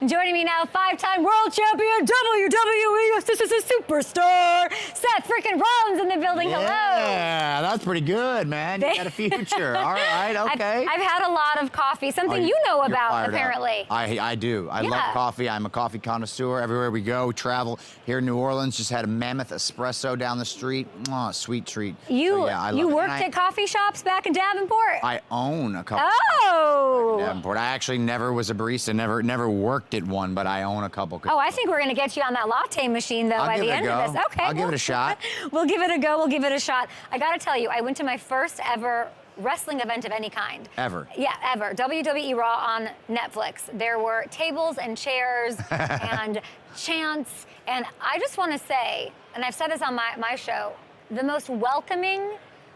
And joining me now, 5-time world champion, WWE superstar, Seth Freakin Rollins in the building. Hello. Yeah, that's pretty good, man. You got a future. All right, okay. I've had a lot of coffee, something you know about, apparently. I do. I love coffee. I'm a coffee connoisseur. Everywhere we go, travel. Here in New Orleans, just had a mammoth espresso down the street. Oh, sweet treat. You worked at coffee shops back in Davenport? I own a couple. Oh. In Davenport. I actually never was a barista, never worked at one, but I own a couple. Oh, I think we're going to get you on that latte machine, though, by the end of this. Okay. I'll give it a shot. We'll give it a go. We'll give it a shot. I got to tell you, I went to my first ever wrestling event of any kind. Ever? Yeah, ever. WWE Raw on Netflix. There were tables and chairs and chants, and I just want to say, and I've said this on my show, the most welcoming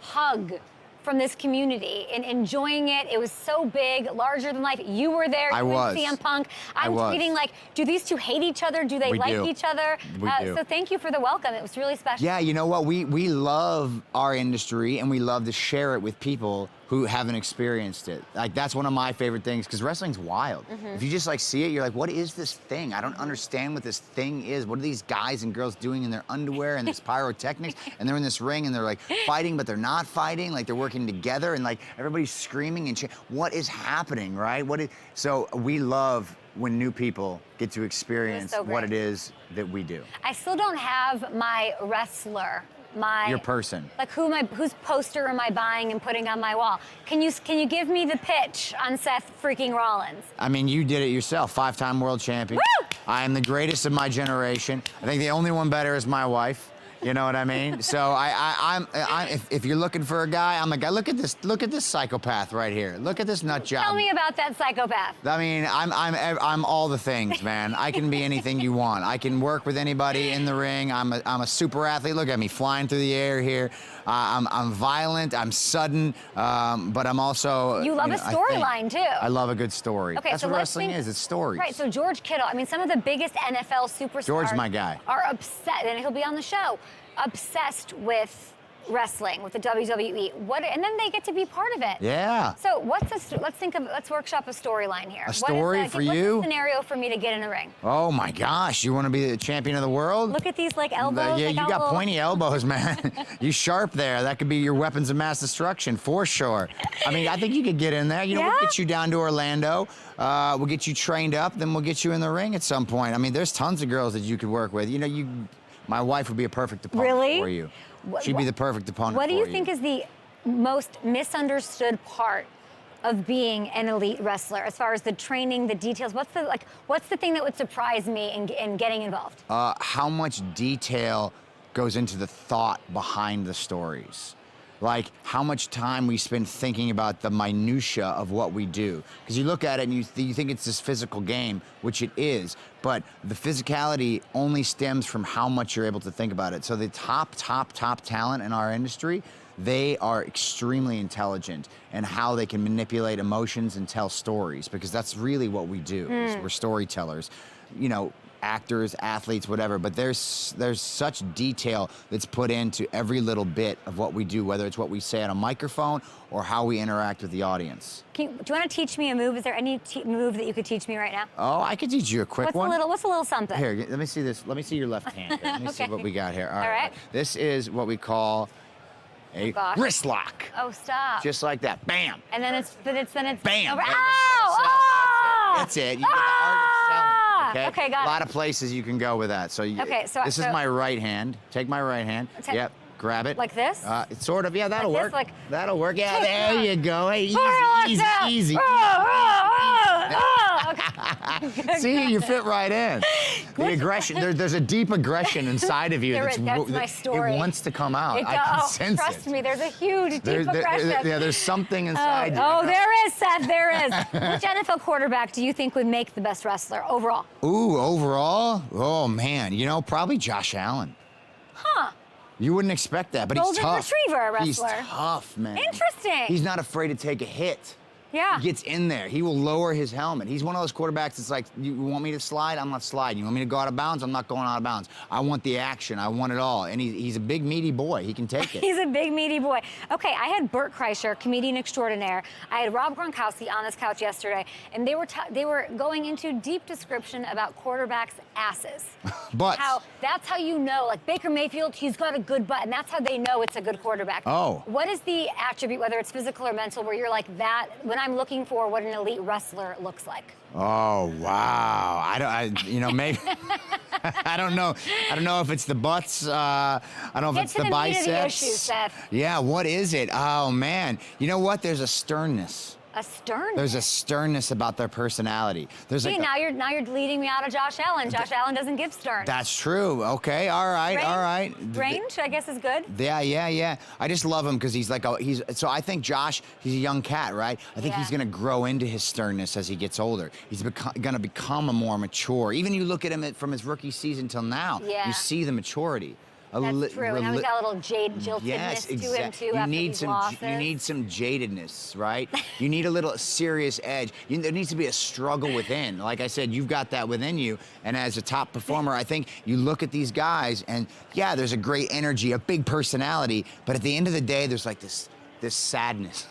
hug from this community and enjoying it. It was so big, larger than life. You were there. I was. CM Punk. I'm tweeting like, do these two hate each other? Do they like each other? We do. So thank you for the welcome. It was really special. Yeah, you know what? We love our industry and we love to share it with people who haven't experienced it. Like, that's one of my favorite things, because wrestling's wild. If you just like see it, you're like, what is this thing? I don't understand what this thing is. What are these guys and girls doing in their underwear and this pyrotechnics? And they're in this ring and they're like fighting, but they're not fighting. Like, they're working together and like everybody's screaming and what is happening, right? So we love when new people get to experience what it is that we do. I still don't have my wrestler. Your person. Like whose poster am I buying and putting on my wall? Can you give me the pitch on Seth freaking Rollins? I mean, you did it yourself, 5-time world champion. Woo! I am the greatest of my generation. I think the only one better is my wife. You know what I mean? So if you're looking for a guy, I'm a guy. Look at this psychopath right here. Look at this nut job. Tell me about that psychopath. I mean, I'm all the things, man. I can be anything you want. I can work with anybody in the ring. I'm a super athlete. Look at me flying through the air here. I'm violent. I'm sudden, but I'm also. You love a storyline too. I love a good story. Okay, that's so what wrestling is. It's stories. Right. So George Kittle. I mean, some of the biggest NFL superstars. George's my guy. Are upset, and he'll be on the show. Obsessed with wrestling, with the WWE. And then they get to be part of it. Yeah. So let's workshop a storyline here. A story for you? What's the scenario for me to get in the ring? Oh my gosh, you want to be the champion of the world? Look at these like elbows. Yeah, you got pointy elbows, man. You sharp there. That could be your weapons of mass destruction for sure. I mean, I think you could get in there. You know, we'll get you down to Orlando. We'll get you trained up, then we'll get you in the ring at some point. I mean, there's tons of girls that you could work with. You know, my wife would be a perfect opponent for you. She'd be the perfect opponent for you. What do you think is the most misunderstood part of being an elite wrestler, as far as the training, the details? What's the thing that would surprise me in getting involved? How much detail goes into the thought behind the stories. Like how much time we spend thinking about the minutia of what we do. Because you look at it and you think it's this physical game, which it is, but the physicality only stems from how much you're able to think about it. So the top talent in our industry, they are extremely intelligent in how they can manipulate emotions and tell stories, because that's really what we do. We're storytellers. You know, actors, athletes, whatever, but there's such detail that's put into every little bit of what we do, whether it's what we say on a microphone or how we interact with the audience. Do you want to teach me a move? Is there any move that you could teach me right now? Oh, I could teach you a quick one. What's a little something? Here, let me see this. Let me see your left hand. Here. Let me see what we got here. All right. This is what we call a wrist lock. Oh, stop. Just like that. Bam. And then it's bam. Over. Oh! That's it. You get the art of selling. Okay, got it. A lot of places you can go with that. So this is my right hand. Take my right hand. Yep. Grab it. Like this? It's sort of. Yeah, that'll work. That'll work. Yeah, there you go. Hey, easy. Okay. See, you fit right in. The aggression. There's a deep aggression inside of you. That's my story. It wants to come out. I can sense it. Trust me, there's a huge deep aggression. Yeah, there's something inside you. Oh, there is, Seth. There is. Which NFL quarterback do you think would make the best wrestler overall? Ooh, overall? Oh man, probably Josh Allen. Huh. You wouldn't expect that, but he's tough. Golden Retriever wrestler. He's tough, man. Interesting. He's not afraid to take a hit. Yeah. He gets in there. He will lower his helmet. He's one of those quarterbacks that's like, you want me to slide? I'm not sliding. You want me to go out of bounds? I'm not going out of bounds. I want the action. I want it all. And he's a big, meaty boy. He can take it. He's a big, meaty boy. Okay, I had Bert Kreischer, comedian extraordinaire. I had Rob Gronkowski on this couch yesterday, and they were going into deep description about quarterbacks' asses. But That's how you know, like Baker Mayfield, he's got a good butt, and that's how they know it's a good quarterback. Oh. What is the attribute, whether it's physical or mental, where you're like that, when I'm looking for what an elite wrestler looks like? Oh, wow. Maybe. I don't know. I don't know if it's the butts. I don't know if it's the biceps. Get to the meat of the issue, Seth. Yeah, what is it? Oh, man. You know what? There's a sternness. A sternness? There's a sternness about their personality. See, now you're leading me out of Josh Allen. Josh Allen doesn't give stern. That's true. Okay, all right. Range, I guess, is good. Yeah. I just love him because he's like so I think Josh, he's a young cat, right? I think he's gonna grow into his sternness as he gets older. He's gonna become a more mature. Even you look at him from his rookie season till now, you see the maturity. That's true. And he's got a little jiltedness to him too. You need some jadedness, right? You need a little serious edge. There needs to be a struggle within. Like I said, you've got that within you. And as a top performer, I think you look at these guys, and yeah, there's a great energy, a big personality. But at the end of the day, there's like this sadness.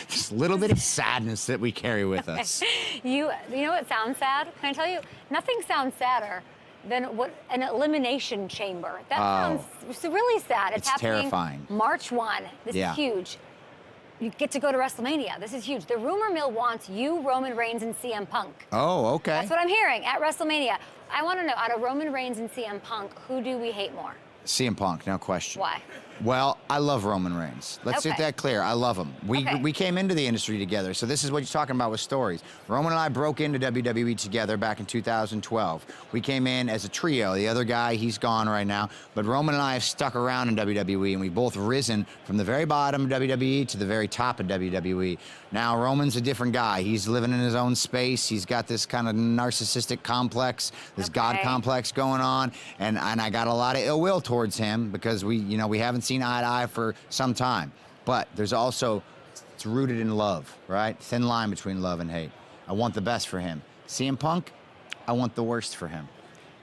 Just a little bit of sadness that we carry with us. You know what sounds sad? Can I tell you? Nothing sounds sadder than an elimination chamber. That sounds really sad. It's happening terrifying. March 1. This is huge. You get to go to WrestleMania. This is huge. The rumor mill wants you, Roman Reigns, and CM Punk. Oh, okay. That's what I'm hearing at WrestleMania. I want to know, out of Roman Reigns and CM Punk, who do we hate more? CM Punk, no question. Why? Well, I love Roman Reigns. Let's get that clear. I love him. We came into the industry together, so this is what you're talking about with stories. Roman and I broke into WWE together back in 2012. We came in as a trio. The other guy, he's gone right now, but Roman and I have stuck around in WWE, and we've both risen from the very bottom of WWE to the very top of WWE. Now, Roman's a different guy. He's living in his own space. He's got this kind of narcissistic complex, this God complex going on, and I got a lot of ill will towards him because we haven't seen eye to eye for some time. But there's also, it's rooted in love, right? Thin line between love and hate. I want the best for him. CM Punk, I want the worst for him.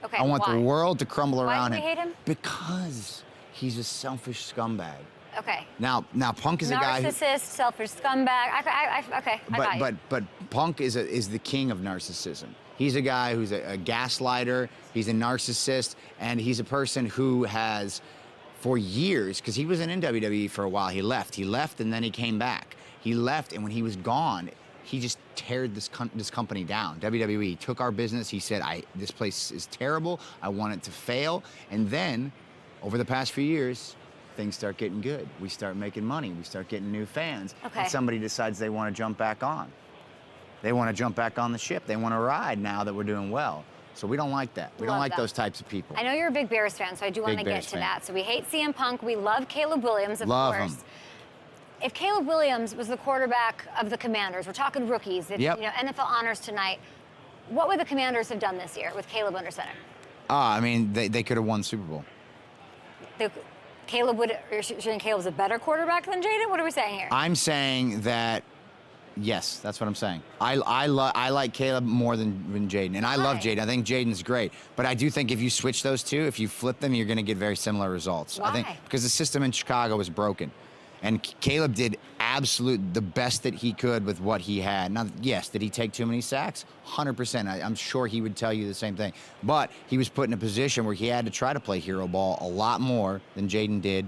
Okay, I want the world to crumble around him. Why do we hate him? Because he's a selfish scumbag. Okay. Now Punk is a guy who... Narcissist, selfish scumbag. I got you. But Punk is the king of narcissism. He's a guy who's a gaslighter. He's a narcissist, and he's a person who has, for years, because he wasn't in WWE for a while. He left, and then he came back. He left, and when he was gone, he just teared this company down. WWE took our business. He said, this place is terrible. I want it to fail. And then, over the past few years, things start getting good. We start making money. We start getting new fans. Okay. And somebody decides they want to jump back on. They want to jump back on the ship. They want to ride now that we're doing well. So we don't like that. We don't like those types of people. I know you're a big Bears fan, so I do want to get to that. So we hate CM Punk. We love Caleb Williams, of course. Love him. If Caleb Williams was the quarterback of the Commanders, we're talking rookies, NFL honors tonight, what would the Commanders have done this year with Caleb under center? They could have won Super Bowl. You're saying Caleb's a better quarterback than Jayden? What are we saying here? I'm saying that, yes, that's what I'm saying. I like Caleb more than Jayden, and I love Jayden. I think Jayden's great, but I do think if you switch those two, if you flip them, you're going to get very similar results. Why? I think because the system in Chicago was broken, and Caleb did the best that he could with what he had. Now, yes, did he take too many sacks? 100%. I'm sure he would tell you the same thing. But he was put in a position where he had to try to play hero ball a lot more than Jayden did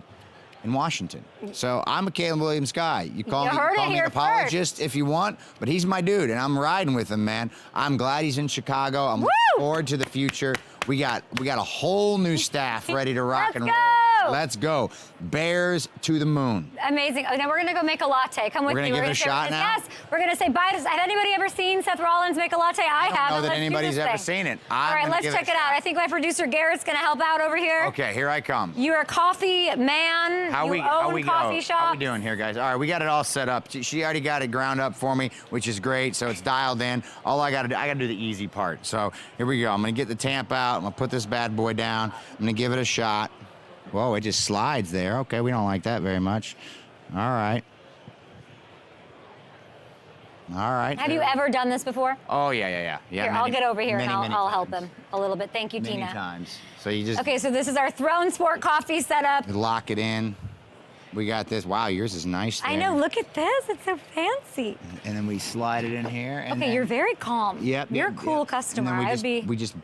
in Washington. So I'm a Caleb Williams guy. You call me an apologist if you want, but he's my dude, and I'm riding with him, man. I'm glad he's in Chicago. I'm looking forward to the future. We got a whole new staff ready to rock and roll. Let's go. Bears to the moon. Amazing. Oh, now we're going to go make a latte. Come with me. We're going to give it a shot now? Yes. We're going to say bye. Has anybody ever seen Seth Rollins make a latte? I haven't. I don't know that anybody's ever seen it. All right, let's check it out. I think my producer Garrett's going to help out over here. Okay, here I come. You're a coffee man. How we coffee shops. How we doing here, guys? All right, we got it all set up. She already got it ground up for me, which is great. So it's dialed in. All I got to do the easy part. So here we go. I'm going to get the tamp out. I'm going to put this bad boy down. I'm going to give it a shot. Whoa, it just slides there. Okay, we don't like that very much. All right. All right. Have you ever done this before? Oh, yeah. Here, I'll get over here and I'll help times. him a little bit. Thank you, Many Tina. times. So you just Okay, so this is our Throne Sport coffee setup. lock it in. We got this. Wow, yours is nice there. I know, look at this. It's so fancy. And then we slide it in here. And Okay, then, you're very calm. Yep. You're a cool customer. And then I'd we just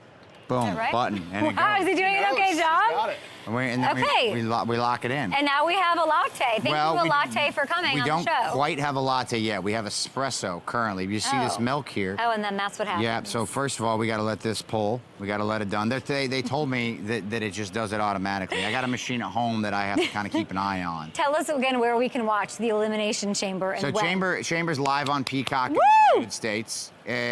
boom, right? button, and it Wow, goes. is he doing an okay job? Got it. And then Okay. we lock it in. And now we have a latte. Thank you to a we- latte for coming we on don't the show. quite have a latte yet. We have espresso currently. You see this Oh. milk here. Oh, and then that's what happens. Yeah, so first of all, we got to let this pull. We got to let it done. They told me that it just does it automatically. I got a machine at home that I have to kind of keep an eye on. Tell us again where we can watch the Elimination Chamber and So when. Chamber's live on Peacock in Woo! the United States.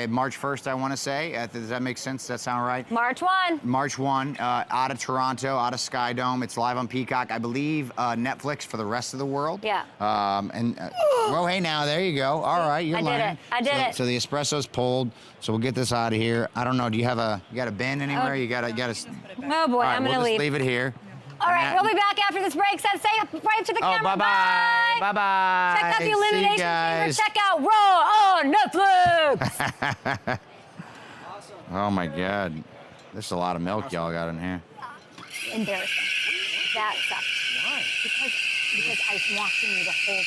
March 1st, I want to say. Does that make sense? Does that sound right? March 1. March 1, out of Toronto, out of Sky Dome. It's live on Peacock. I believe Netflix for the rest of the world. Yeah. Well, hey, now, there you go. All right, you're I did learning. it. I did it. So the espresso's pulled. So we'll get this out of here. I don't know. Do you have a bin anywhere? You got a. Oh boy, All right, I'm we'll gonna just leave. leave it here. All right, we'll be back after this break. Seth, say right to the Oh, camera. bye-bye. Bye-bye. Check out the See you Elimination Chamber. guys. Check out Raw on Netflix. Oh, my God. There's a lot of milk y'all got in here. Embarrassing. That sucks. Why? Because I was watching you the whole time.